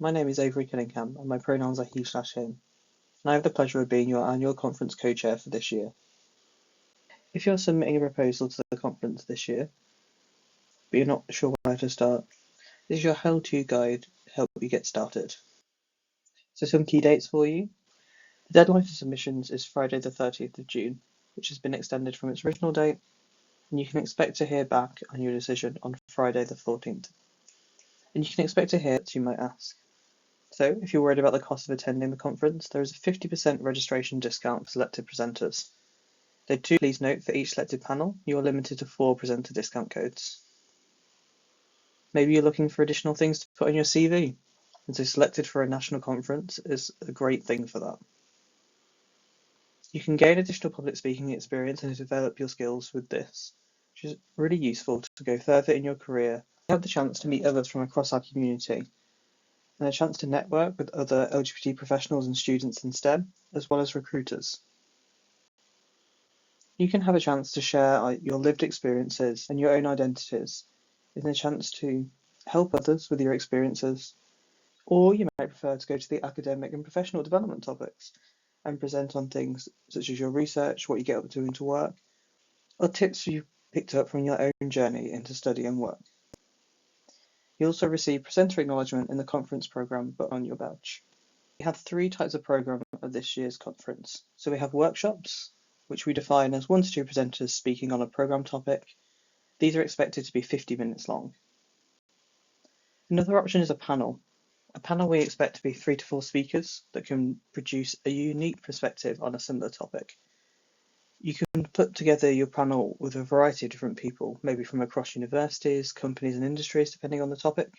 My name is Avery Cunningham and my pronouns are he/him, and I have the pleasure of being your annual conference co-chair for this year. If you're submitting a proposal to the conference this year, but you're not sure where to start, this is your how-to guide to help you get started. So some key dates for you. The deadline for submissions is Friday the 30th of June, which has been extended from its original date, and you can expect to hear back on your decision on Friday the 14th. And you can expect to hear what you might ask. So, if you're worried about the cost of attending the conference, there is a 50% registration discount for selected presenters. Please note for each selected panel, you are limited to 4 presenter discount codes. Maybe you're looking for additional things to put on your CV, and so selected for a national conference is a great thing for that. You can gain additional public speaking experience and develop your skills with this, which is really useful to go further in your career. You have the chance to meet others from across our community, and a chance to network with other LGBT professionals and students in STEM, as well as recruiters. You can have a chance to share your lived experiences and your own identities, and a chance to help others with your experiences, or you might prefer to go to the academic and professional development topics and present on things such as your research, what you get up to into work, or tips you picked up from your own journey into study and work. You also receive presenter acknowledgement in the conference programme but on your badge. We have 3 types of programme at this year's conference. So we have workshops, which we define as 1 to 2 presenters speaking on a programme topic. These are expected to be 50 minutes long. Another option is a panel. A panel we expect to be 3 to 4 speakers that can produce a unique perspective on a similar topic. You can put together your panel with a variety of different people, maybe from across universities, companies and industries, depending on the topic.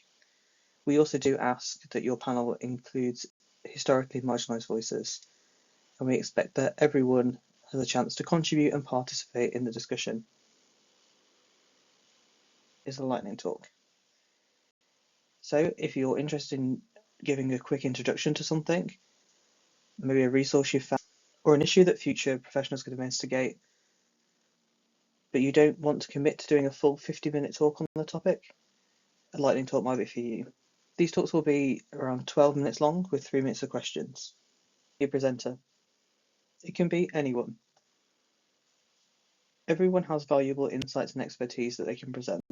We also do ask that your panel includes historically marginalised voices, and we expect that everyone has a chance to contribute and participate in the discussion. Is a lightning talk. So if you're interested in giving a quick introduction to something, maybe a resource you've found, or an issue that future professionals could investigate, but you don't want to commit to doing a full 50-minute talk on the topic, a lightning talk might be for you. These talks will be around 12 minutes long with 3 minutes of questions. Your presenter. It can be anyone. Everyone has valuable insights and expertise that they can present.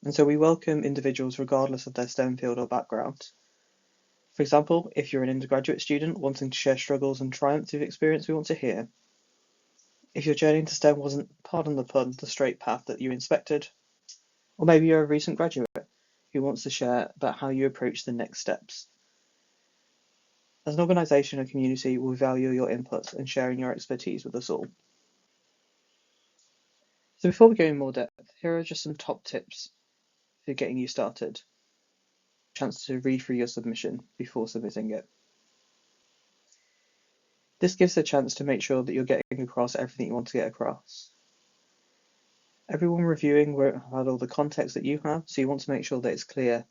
And so we welcome individuals regardless of their STEM field or background. For example, if you're an undergraduate student wanting to share struggles and triumphs of experience, we want to hear. If your journey into STEM wasn't, pardon the pun, the straight path that you expected, or maybe you're a recent graduate who wants to share about how you approach the next steps. As an organisation and community, we value your input and sharing your expertise with us all. So before we go in more depth, here are just some top tips for getting you started. Chance to read through your submission before submitting it. This gives a chance to make sure that you're getting across everything you want to get across. Everyone reviewing won't have had all the context that you have, so you want to make sure that it's clear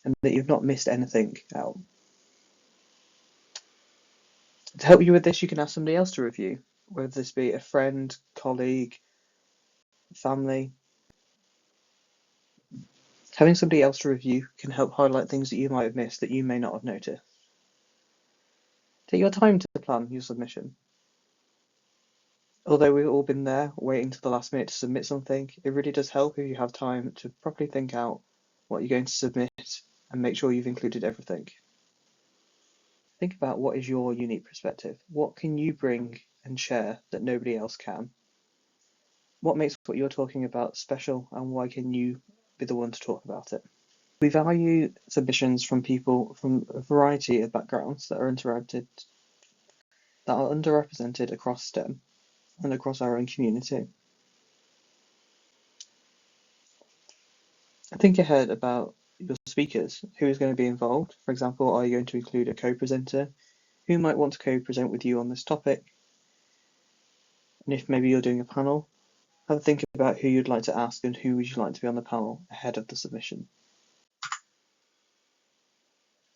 and that you've not missed anything out. To help you with this, you can ask somebody else to review, whether this be a friend, colleague, family. Having somebody else to review can help highlight things that you might have missed that you may not have noticed. Take your time to plan your submission. Although we've all been there, waiting to the last minute to submit something, it really does help if you have time to properly think out what you're going to submit and make sure you've included everything. Think about what is your unique perspective. What can you bring and share that nobody else can? What makes what you're talking about special, and why can you be the one to talk about it? We value submissions from people from a variety of backgrounds that are underrepresented across STEM and across our own community. Think ahead about your speakers, who is going to be involved. For example, are you going to include a co-presenter? Who might want to co-present with you on this topic? And if maybe you're doing a panel, have a think about who you'd like to ask and who would you like to be on the panel ahead of the submission.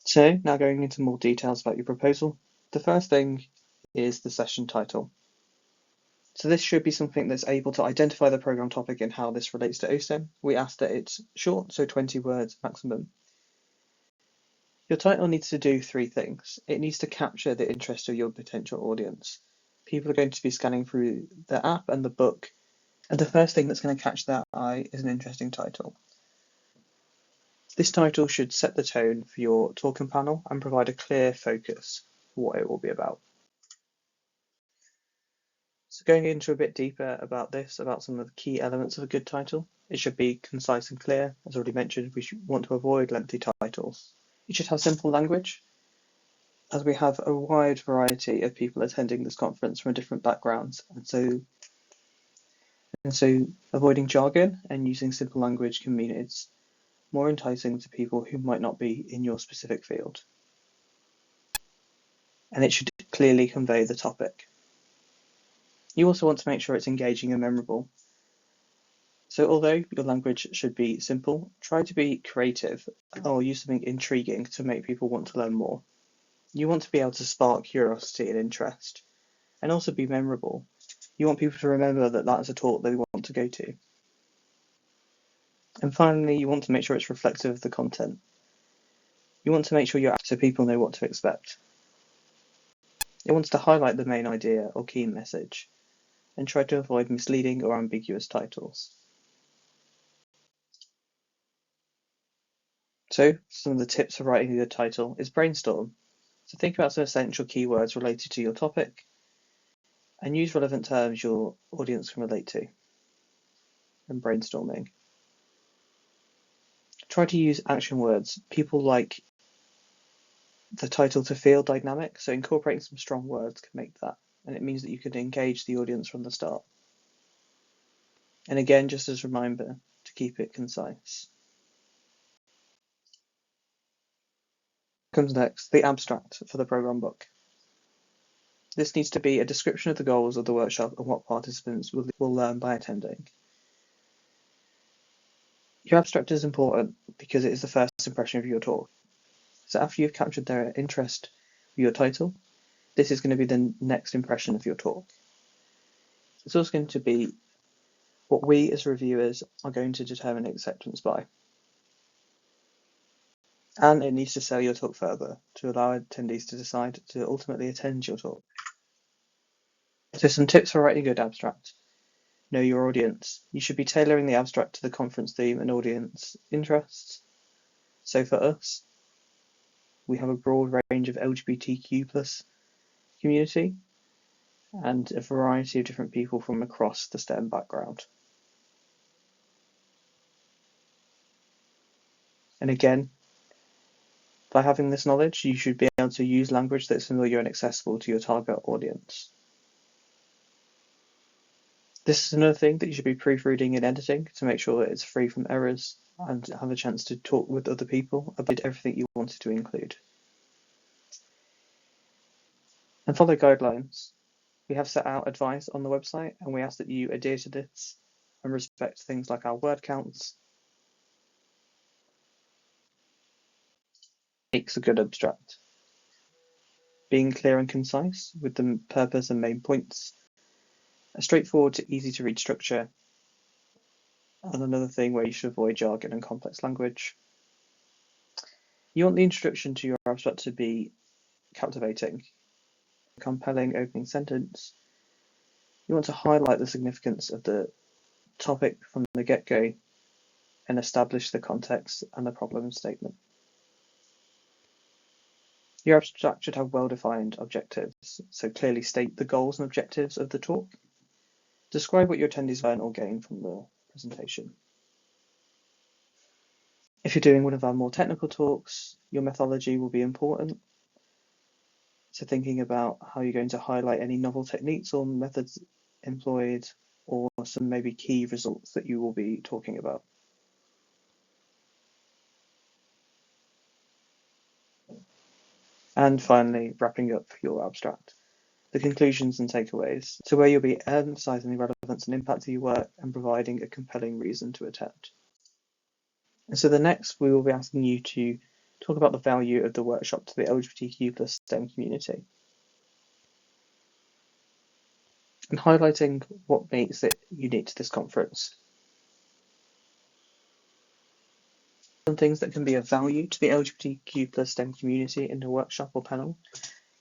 So now going into more details about your proposal. The first thing is the session title. So this should be something that's able to identify the program topic and how this relates to oSTEM. We ask that it's short, so 20 words maximum. Your title needs to do 3 things. It needs to capture the interest of your potential audience. People are going to be scanning through the app and the book, and the first thing that's going to catch their eye is an interesting title. This title should set the tone for your talking panel and provide a clear focus for what it will be about. So going into a bit deeper about this, about some of the key elements of a good title, it should be concise and clear. As already mentioned, we should want to avoid lengthy titles. It should have simple language, as we have a wide variety of people attending this conference from different backgrounds, and so avoiding jargon and using simple language can mean it's more enticing to people who might not be in your specific field. And it should clearly convey the topic. You also want to make sure it's engaging and memorable. So although your language should be simple, try to be creative or use something intriguing to make people want to learn more. You want to be able to spark curiosity and interest, and also be memorable. You want people to remember that that's a talk they want to go to. And finally, you want to make sure it's reflective of the content. You want to make sure so people know what to expect. It wants to highlight the main idea or key message, and try to avoid misleading or ambiguous titles. So, some of the tips for writing a good title is brainstorm. So think about some essential keywords related to your topic, and use relevant terms your audience can relate to when brainstorming. Try to use action words. People like the title to feel dynamic, so incorporating some strong words can make that, and it means that you can engage the audience from the start. And again, just as a reminder to keep it concise. Comes next, the abstract for the program book. This needs to be a description of the goals of the workshop and what participants will learn by attending. Your abstract is important because it is the first impression of your talk. So after you've captured their interest with your title, this is going to be the next impression of your talk. It's also going to be what we as reviewers are going to determine acceptance by. And it needs to sell your talk further to allow attendees to decide to ultimately attend your talk. So some tips for writing a good abstract. Know your audience. You should be tailoring the abstract to the conference theme and audience interests. So for us, we have a broad range of LGBTQ plus community and a variety of different people from across the STEM background. And again, by having this knowledge, you should be able to use language that's familiar and accessible to your target audience. This is another thing that you should be proofreading and editing to make sure that it's free from errors and have a chance to talk with other people about everything you wanted to include. And follow guidelines. We have set out advice on the website, and we ask that you adhere to this and respect things like our word counts. Makes a good abstract. Being clear and concise with the purpose and main points. A straightforward to easy to read structure. And another thing where you should avoid jargon and complex language. You want the introduction to your abstract to be captivating. A compelling opening sentence. You want to highlight the significance of the topic from the get-go and establish the context and the problem statement. Your abstract should have well-defined objectives, so clearly state the goals and objectives of the talk. Describe what your attendees learn or gain from the presentation. If you're doing one of our more technical talks, your methodology will be important. So thinking about how you're going to highlight any novel techniques or methods employed, or some maybe key results that you will be talking about. And finally, wrapping up your abstract, the conclusions and takeaways. So where you'll be emphasising the relevance and impact of your work and providing a compelling reason to attend. And so next, we will be asking you to talk about the value of the workshop to the LGBTQ plus STEM community. and highlighting what makes it unique to this conference. Some things that can be of value to the LGBTQ plus STEM community in a workshop or panel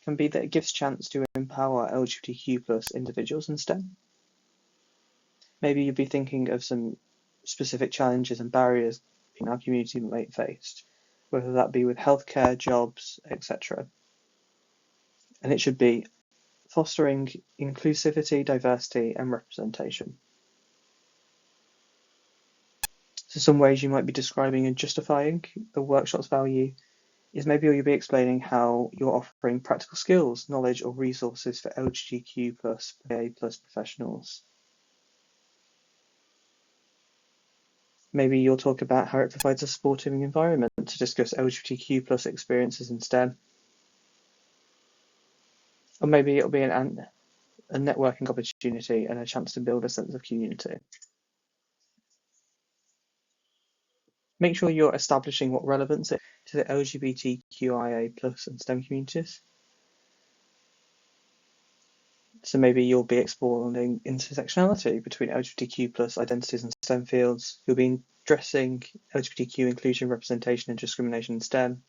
can be that it gives chance to empower LGBTQ plus individuals in STEM. Maybe you'd be thinking of some specific challenges and barriers in our community might face, whether that be with healthcare, jobs, etc. And it should be fostering inclusivity, diversity, and representation. So some ways you might be describing and justifying the workshop's value is maybe you'll be explaining how you're offering practical skills, knowledge, or resources for LGBTQ plus AA plus professionals. Maybe you'll talk about how it provides a supportive environment to discuss LGBTQ plus experiences in STEM. Or maybe it'll be a networking opportunity and a chance to build a sense of community. Make sure you're establishing what relevance it to the LGBTQIA plus and STEM communities. So maybe you'll be exploring intersectionality between LGBTQ plus identities in STEM fields. You'll be addressing LGBTQ inclusion, representation, and discrimination in STEM.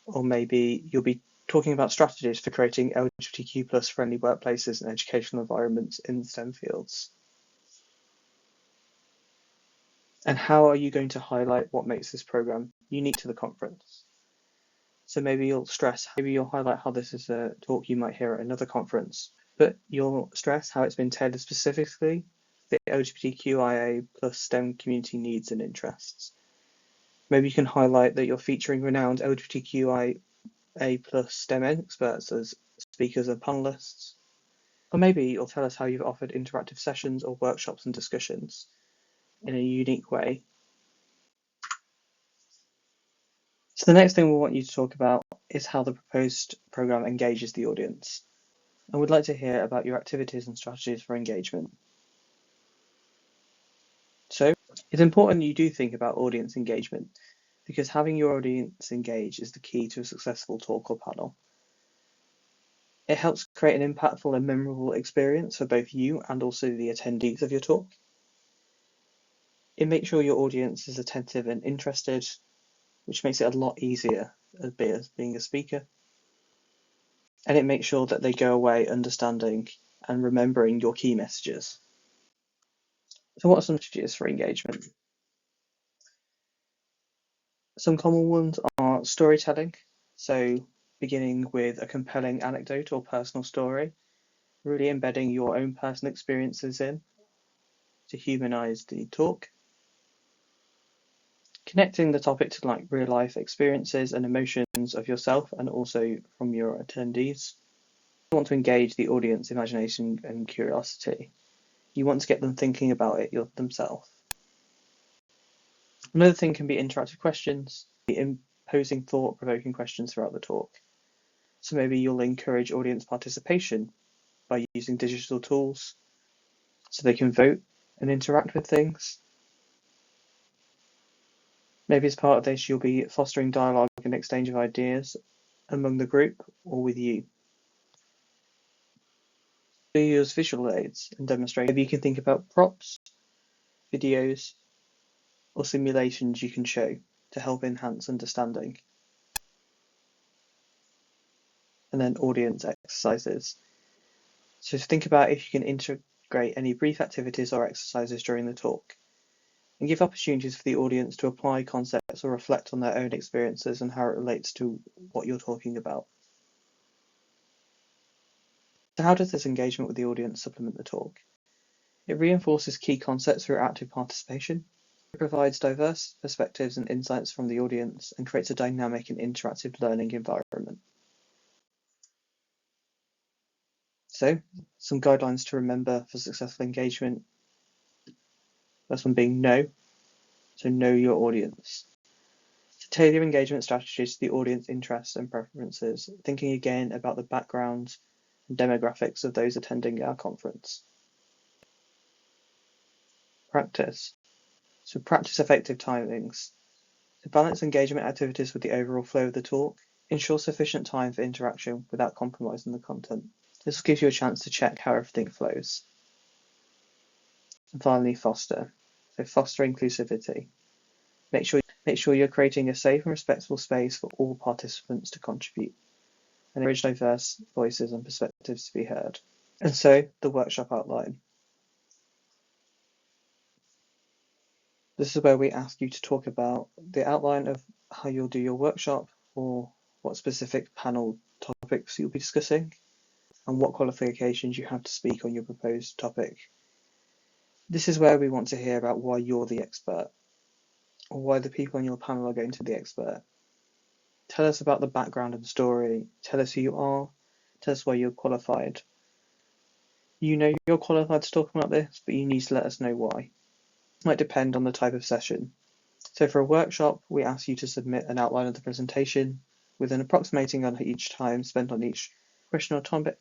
Or maybe you'll be talking about strategies for creating LGBTQ plus friendly workplaces and educational environments in STEM fields. And how are you going to highlight what makes this program unique to the conference? So maybe you'll highlight how this is a talk you might hear at another conference, but you'll stress how it's been tailored specifically for the LGBTQIA plus STEM community needs and interests. Maybe you can highlight that you're featuring renowned LGBTQIA plus STEM experts as speakers and panelists. Or maybe you'll tell us how you've offered interactive sessions or workshops and discussions in a unique way. So the next thing we want you to talk about is how the proposed program engages the audience. And we'd like to hear about your activities and strategies for engagement. So it's important you do think about audience engagement because having your audience engage is the key to a successful talk or panel. It helps create an impactful and memorable experience for both you and also the attendees of your talk. It makes sure your audience is attentive and interested, which makes it a lot easier as being a speaker. And it makes sure that they go away understanding and remembering your key messages. So what are some strategies for engagement? Some common ones are storytelling, so beginning with a compelling anecdote or personal story, really embedding your own personal experiences in to humanize the talk. Connecting the topic to like real life experiences and emotions of yourself and also from your attendees. You want to engage the audience imagination and curiosity. You want to get them thinking about it themselves. Another thing can be interactive questions, imposing thought-provoking questions throughout the talk. So maybe you'll encourage audience participation by using digital tools so they can vote and interact with things. Maybe as part of this, you'll be fostering dialogue and exchange of ideas among the group or with you. You use visual aids and demonstrate. Maybe you can think about props, videos, or simulations you can show to help enhance understanding. And then audience exercises. So think about if you can integrate any brief activities or exercises during the talk and give opportunities for the audience to apply concepts or reflect on their own experiences and how it relates to what you're talking about. So how does this engagement with the audience supplement the talk? It reinforces key concepts through active participation. It provides diverse perspectives and insights from the audience and creates a dynamic and interactive learning environment. So, some guidelines to remember for successful engagement. First one being know. So know your audience. To tailor engagement strategies to the audience interests and preferences, thinking again about the backgrounds and demographics of those attending our conference. Practice. So practice effective timings. To balance engagement activities with the overall flow of the talk, ensure sufficient time for interaction without compromising the content. This will give you a chance to check how everything flows. And finally, foster. So foster inclusivity. Make sure you're creating a safe and respectful space for all participants to contribute and encourage diverse voices and perspectives to be heard. And so, the workshop outline. This is where we ask you to talk about the outline of how you'll do your workshop, or what specific panel topics you'll be discussing, and what qualifications you have to speak on your proposed topic. This is where we want to hear about why you're the expert, or why the people on your panel are going to be the expert. Tell us about the background and story. Tell us who you are. Tell us why you're qualified. You know you're qualified to talk about this, but you need to let us know why. It might depend on the type of session. So for a workshop, we ask you to submit an outline of the presentation with an approximating on each time spent on each question or topic.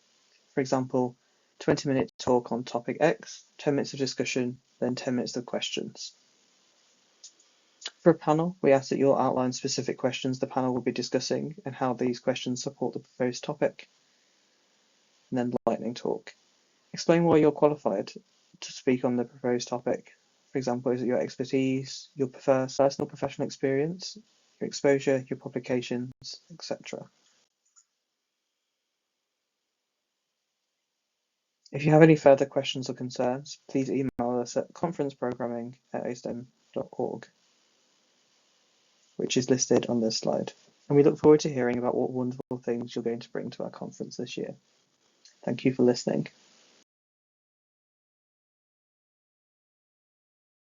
For example, 20-minute talk on topic X, 10 minutes of discussion, then 10 minutes of questions. For a panel, we ask that you'll outline specific questions the panel will be discussing and how these questions support the proposed topic. And then lightning talk. Explain why you're qualified to speak on the proposed topic. For example, is it your expertise, your personal professional experience, your exposure, your publications, etc. If you have any further questions or concerns, please email us at conferenceprogramming@ostem.org, which is listed on this slide. And we look forward to hearing about what wonderful things you're going to bring to our conference this year. Thank you for listening.